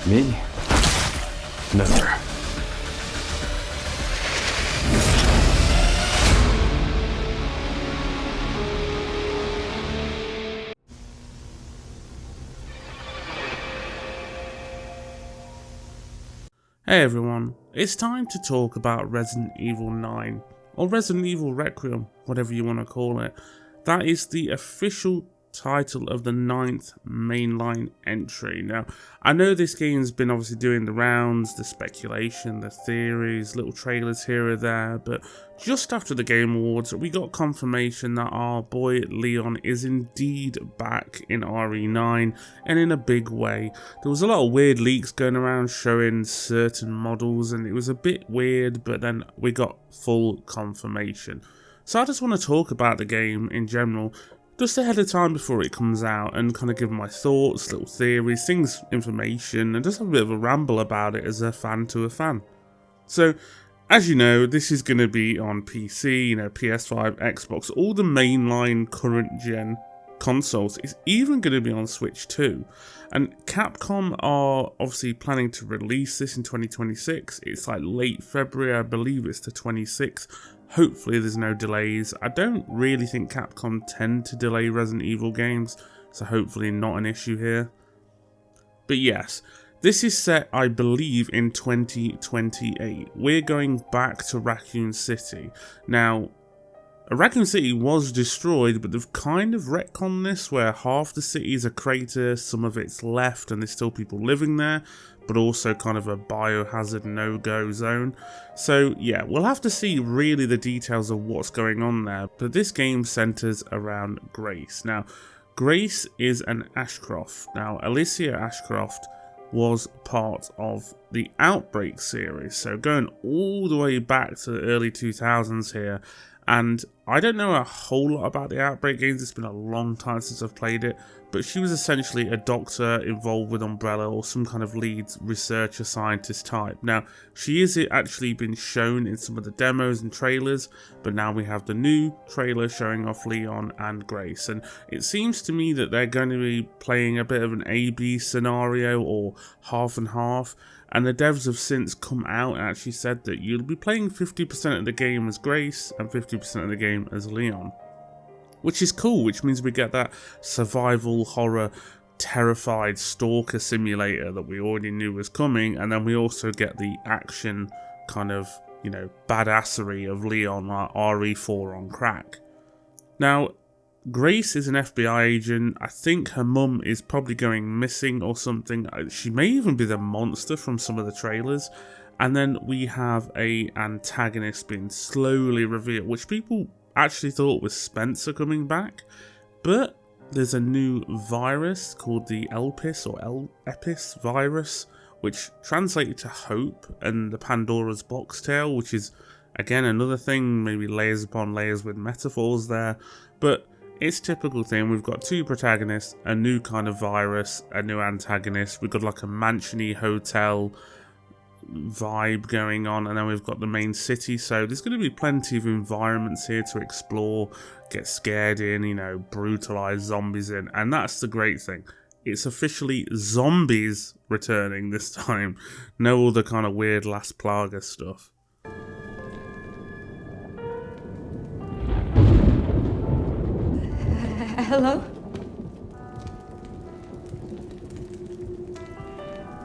Me? Never. Hey everyone, it's time to talk about Resident Evil 9, or Resident Evil REQUEIM, whatever you want to call it. That is the official title of the 9th mainline entry. Now, I know this game's been obviously doing the rounds, the speculation, the theories, little trailers here or there, but just after the Game Awards, we got confirmation that our boy Leon is indeed back in RE9, and in a big way. There was a lot of weird leaks going around showing certain models, and it was a bit weird, but then we got full confirmation. So I just want to talk about the game in general, just ahead of time before it comes out, and kind of give my thoughts, little theories, things, information, and just have a bit of a ramble about it as a fan to a fan. So, as you know, this is going to be on PC, PS5, Xbox, all the mainline current gen consoles. It's even going to be on Switch too. And Capcom are obviously planning to release this in 2026. It's like late February, I believe it's the 26th. Hopefully there's no delays. I don't really think Capcom tend to delay Resident Evil games, so hopefully not an issue here. But yes, this is set, I believe, in 2028. We're going back to Raccoon City. Now, Raccoon City was destroyed, but they've kind of retconned this, where half the city is a crater, some of it's left, and there's still people living there, but also kind of a biohazard no-go zone. So yeah, we'll have to see really the details of what's going on there, but this game centers around Grace. Now, Grace is an Ashcroft. Now, Alicia Ashcroft was part of the Outbreak series, so going all the way back to the early 2000s here. And I don't know a whole lot about the Outbreak games, it's been a long time since I've played it, but she was essentially a doctor involved with Umbrella, or some kind of lead researcher scientist type. Now, she is actually been shown in some of the demos and trailers, but now we have the new trailer showing off Leon and Grace, and it seems to me that they're going to be playing a bit of an A-B scenario, or half and half. And the devs have since come out and actually said that you'll be playing 50% of the game as Grace and 50% of the game as Leon. Which is cool, which means we get that survival horror terrified stalker simulator that we already knew was coming, and then we also get the action kind of, badassery of Leon, like RE4 on crack. Now, Grace is an FBI agent. I think her mum is probably going missing or something. She may even be the monster from some of the trailers. And then we have a antagonist being slowly revealed, which people actually thought was Spencer coming back. But there's a new virus called the Elpis or Epis virus, which translated to hope, and the Pandora's box tale, which is, again, another thing, maybe layers upon layers with metaphors there. But it's typical thing, we've got two protagonists, a new kind of virus, a new antagonist, we've got like a mansion-y hotel vibe going on, and then we've got the main city, so there's going to be plenty of environments here to explore, get scared in, brutalize zombies in, and that's the great thing. It's officially zombies returning this time, no other kind of weird Las Plagas stuff. Hello?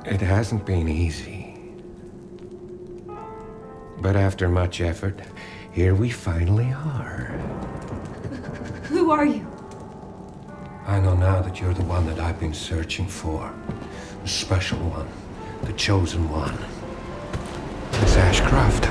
It hasn't been easy. But after much effort, here we finally are. Who are you? I know now that you're the one that I've been searching for. The special one. The chosen one. Miss Ashcroft.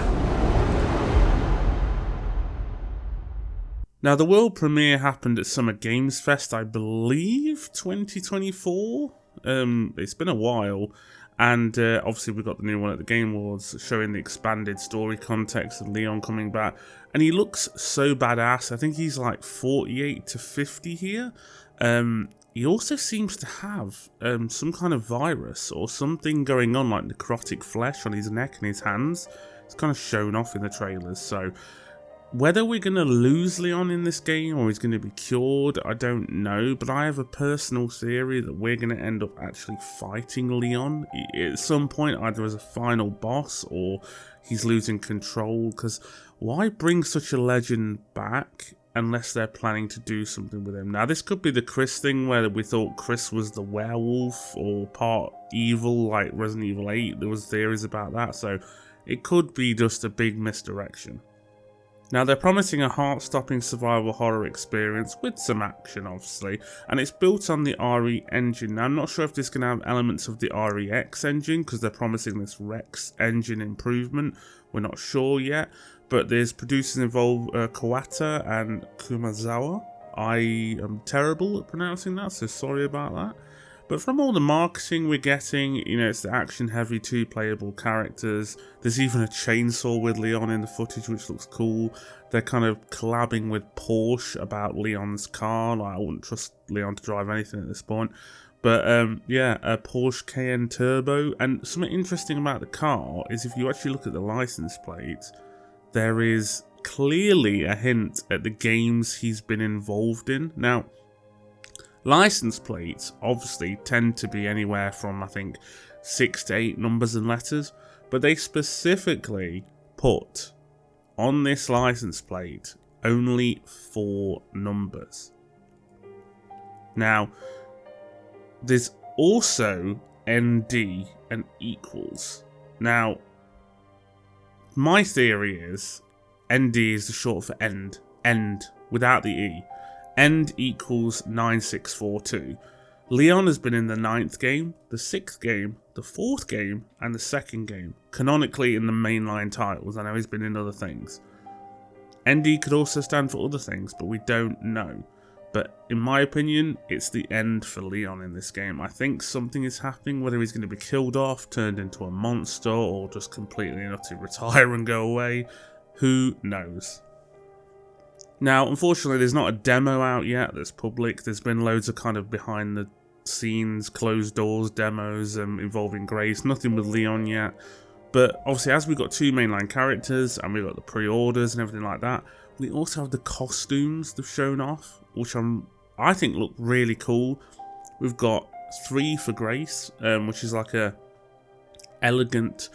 Now, the world premiere happened at Summer Games Fest, I believe, 2024? It's been a while, and obviously we got the new one at the Game Awards, showing the expanded story context of Leon coming back, and he looks so badass. I think he's like 48 to 50 here. He also seems to have some kind of virus or something going on, like necrotic flesh on his neck and his hands. It's kind of shown off in the trailers, so Whether we're going to lose Leon in this game or he's going to be cured, I don't know. But I have a personal theory that we're going to end up actually fighting Leon at some point, either as a final boss or he's losing control. Because why bring such a legend back unless they're planning to do something with him? Now, this could be the Chris thing where we thought Chris was the werewolf or part evil like Resident Evil 8. There was theories about that. So it could be just a big misdirection. Now, they're promising a heart-stopping survival horror experience with some action, obviously, and it's built on the RE engine. Now, I'm not sure if this can have elements of the REX engine, because they're promising this Rex engine improvement. We're not sure yet, but there's producers involved, Kawata and Kumazawa. I am terrible at pronouncing that, so sorry about that. But from all the marketing we're getting, you know, it's the action-heavy 2 playable characters. There's even a chainsaw with Leon in the footage, which looks cool. They're kind of collabing with Porsche about Leon's car. Like, I wouldn't trust Leon to drive anything at this point. But yeah, a Porsche Cayenne Turbo. And something interesting about the car is if you actually look at the license plate, there is clearly a hint at the games he's been involved in. Now, license plates obviously tend to be anywhere from, I think, 6 to 8 numbers and letters, but they specifically put on this license plate only 4 numbers. Now, there's also ND and equals. Now, my theory is ND is the short for end without the E. End equals 9642. Leon has been in the 9th game, the 6th game, the 4th game, and the 2nd game. Canonically in the mainline titles. I know he's been in other things. ND could also stand for other things, but we don't know. But in my opinion, it's the end for Leon in this game. I think something is happening, whether he's going to be killed off, turned into a monster, or just completely and utterly retire and go away. Who knows? Now, unfortunately, there's not a demo out yet that's public. There's been loads of kind of behind the scenes, closed doors demos involving Grace. Nothing with Leon yet. But obviously, as we've got 2 mainline characters and we've got the pre-orders and everything like that, we also have the costumes they've shown off, which I think look really cool. We've got 3 for Grace, which is like a elegant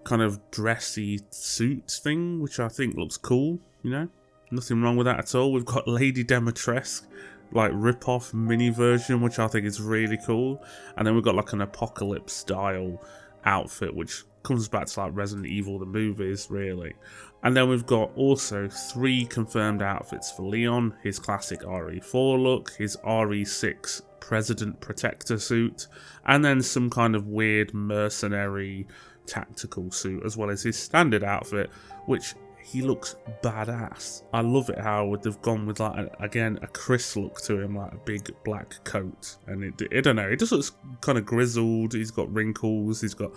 kind of dressy suit thing, which I think looks cool, you know. Nothing wrong with that at all. We've got Lady Demetresque, like rip-off mini version, which I think is really cool. And then we've got like an apocalypse style outfit, which comes back to like Resident Evil, the movies, really. And then we've got also 3 confirmed outfits for Leon. His classic RE4 look, his RE6 President Protector suit, and then some kind of weird mercenary tactical suit, as well as his standard outfit, which he looks badass. I love it how they've gone with like again a Chris look to him, like a big black coat, and I don't know, it just looks kind of grizzled. He's got wrinkles, he's got,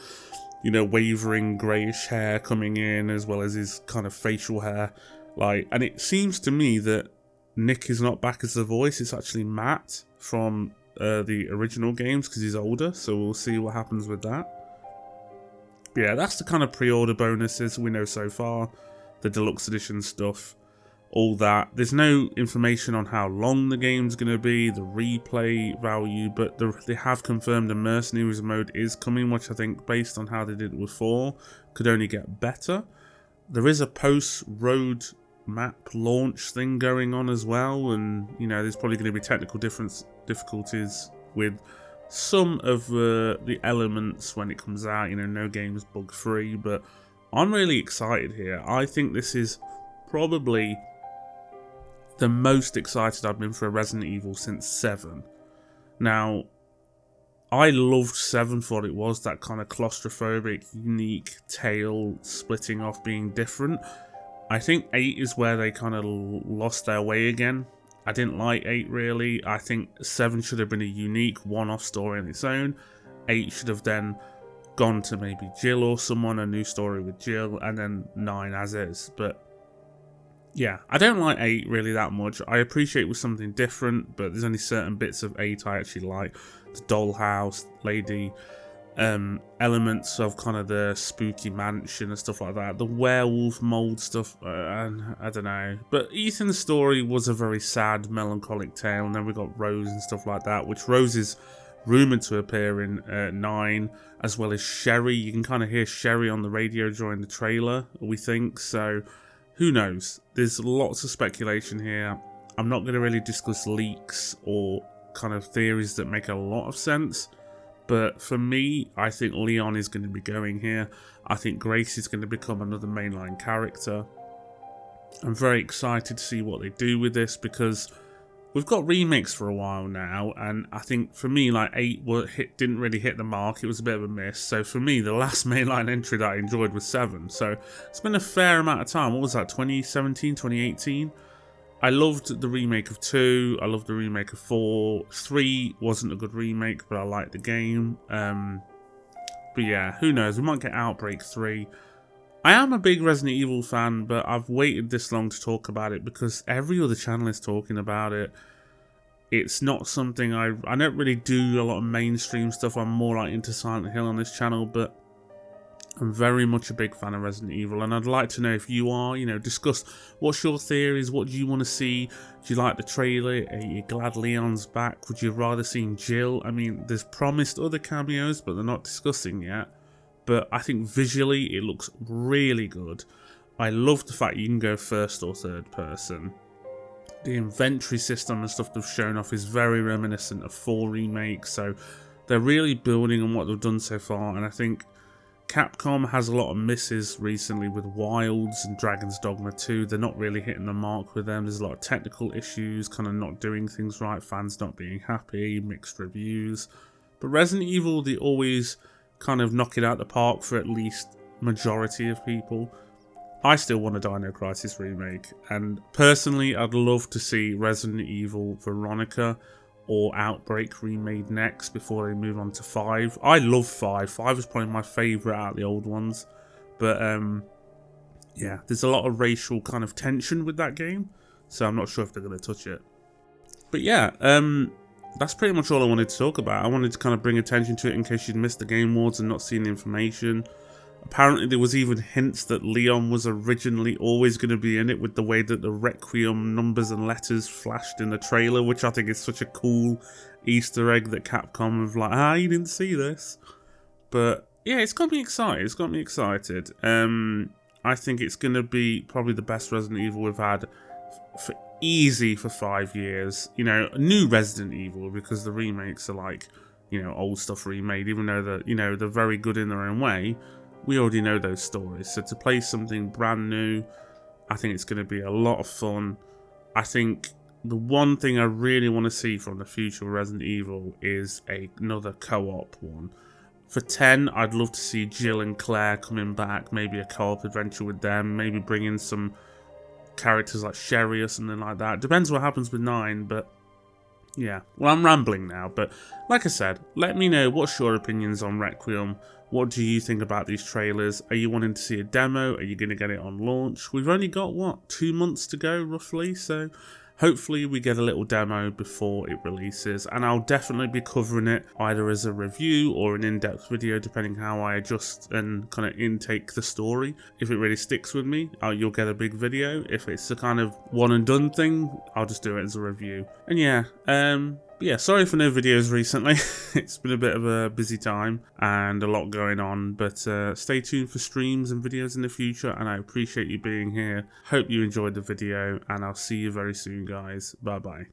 you know, wavering greyish hair coming in, as well as his kind of facial hair. Like, and it seems to me that Nick is not back as the voice. It's actually Matt from the original games because he's older. So we'll see what happens with that. But yeah, that's the kind of pre-order bonuses we know so far. The deluxe edition stuff, all that. There's no information on how long the game's going to be, the replay value, but they have confirmed a Mercenaries mode is coming, which I think, based on how they did it with 4, could only get better. There is a post-road map launch thing going on as well, and, you know, there's probably going to be technical difficulties with some of the elements when it comes out. You know, no game's bug-free, but I'm really excited here. I think this is probably the most excited I've been for a Resident Evil since 7. Now, I loved 7 for what it was, that kind of claustrophobic, unique tale splitting off being different. I think 8 is where they kind of lost their way again. I didn't like 8 really. I think 7 should have been a unique one-off story on its own. 8 should have then gone to maybe Jill or someone, a new story with Jill, and then 9 as is. But yeah, I don't like 8 really that much. I appreciate it was something different, but there's only certain bits of 8 I actually like. The dollhouse, Lady elements of kind of the spooky mansion and stuff like that. The werewolf mold stuff, and I don't know. But Ethan's story was a very sad, melancholic tale, and then we got Rose and stuff like that, which Rose is rumoured to appear in 9, as well as Sherry. You can kind of hear Sherry on the radio during the trailer, we think, so who knows? There's lots of speculation here. I'm not going to really discuss leaks or kind of theories that make a lot of sense. But for me, I think Leon is going to be going here. I think Grace is going to become another mainline character. I'm very excited to see what they do with this, because we've got remakes for a while now, and I think for me, like 8 didn't really hit the mark. It was a bit of a miss. So for me, the last mainline entry that I enjoyed was 7. So it's been a fair amount of time. What was that, 2017, 2018? I loved the remake of 2, I loved the remake of 4, 3 wasn't a good remake, but I liked the game. But yeah, who knows, we might get Outbreak 3. I am a big Resident Evil fan, but I've waited this long to talk about it because every other channel is talking about it. It's not something I don't really do a lot of mainstream stuff. I'm more like into Silent Hill on this channel, but I'm very much a big fan of Resident Evil, and I'd like to know if you are, you know, discuss what's your theories, what do you want to see, do you like the trailer, are you glad Leon's back, would you rather see Jill? I mean, there's promised other cameos, but they're not discussing yet, but I think visually it looks really good. I love the fact you can go first or third person. The inventory system and stuff they've shown off is very reminiscent of 4 Remake, so they're really building on what they've done so far, and I think Capcom has a lot of misses recently with Wilds and Dragon's Dogma 2. They're not really hitting the mark with them. There's a lot of technical issues, kind of not doing things right, fans not being happy, mixed reviews. But Resident Evil, they always kind of knock it out the park for at least majority of people. I still want a Dino Crisis remake, and personally I'd love to see Resident Evil Veronica or Outbreak remade next before they move on to 5. I love 5. 5 is probably my favourite out of the old ones. But yeah, there's a lot of racial kind of tension with that game, so I'm not sure if they're going to touch it. But yeah, that's pretty much all I wanted to talk about. I wanted to kind of bring attention to it in case you'd missed the Game Awards and not seen the information. Apparently there was even hints that Leon was originally always going to be in it, with the way that the REQUEIM numbers and letters flashed in the trailer, which I think is such a cool Easter egg that Capcom have like, you didn't see this. But yeah, it's got me excited. It's got me excited. I think it's going to be probably the best Resident Evil we've had for 5 years. You know, a new Resident Evil, because the remakes are like, you know, old stuff remade, even though they're, you know, they're very good in their own way. We already know those stories, so to play something brand new, I think it's going to be a lot of fun. I think the one thing I really want to see from the future of Resident Evil is another co-op one. For 10, I'd love to see Jill and Claire coming back, maybe a co-op adventure with them, maybe bring in some characters like Sherry or something like that. Depends what happens with 9, but yeah. Well, I'm rambling now, but like I said, let me know what's your opinions on Requiem. What do you think about these trailers? Are you wanting to see a demo? Are you going to get it on launch? We've only got, what, 2 months to go, roughly? So hopefully we get a little demo before it releases. And I'll definitely be covering it either as a review or an in-depth video, depending how I adjust and kind of intake the story. If it really sticks with me, you'll get a big video. If it's a kind of one and done thing, I'll just do it as a review. And yeah, sorry for no videos recently. It's been a bit of a busy time and a lot going on, but stay tuned for streams and videos in the future, and I appreciate you being here. Hope you enjoyed the video, and I'll see you very soon, guys. Bye bye.